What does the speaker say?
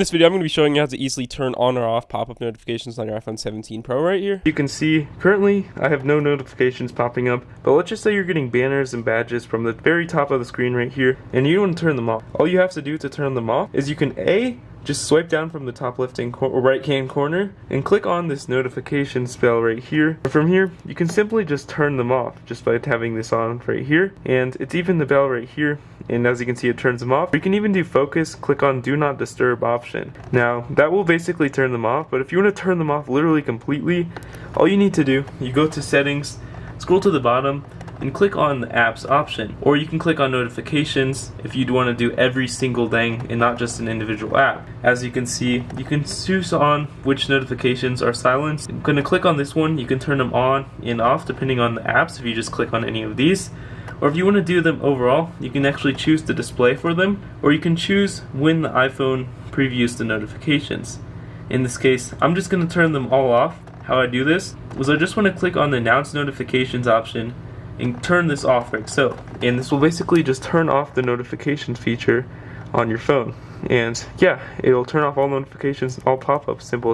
this video, I'm going to be showing you how to easily turn on or off pop-up notifications on your iPhone 17 Pro right here. You can see, currently, I have no notifications popping up, but let's just say you're getting banners and badges from the very top of the screen right here, and you want to turn them off. All you have to do to turn them off is you can just swipe down from the top right hand corner and click on this notifications bell right here. From here, you can simply just turn them off just by having this on right here. And it's even the bell right here. And as you can see, it turns them off. You can even do focus, click on do not disturb option. Now, that will basically turn them off, but if you want to turn them off literally completely, all you need to do, you go to settings, scroll to the bottom, and click on the apps option, or you can click on notifications if you want to do every single thing and not just an individual app. As you can see, you can choose on which notifications are silenced. I'm going to click on this one. You can turn them on and off depending on the apps if you just click on any of these, or if you want to do them overall, you can actually choose the display for them, or you can choose when the iPhone previews the notifications. In this case, I'm just going to turn them all off. How I do this is I just want to click on the announce notifications option and turn this off like so. And this will basically just turn off the notifications feature on your phone. And yeah, it'll turn off all notifications, all pop-ups, simple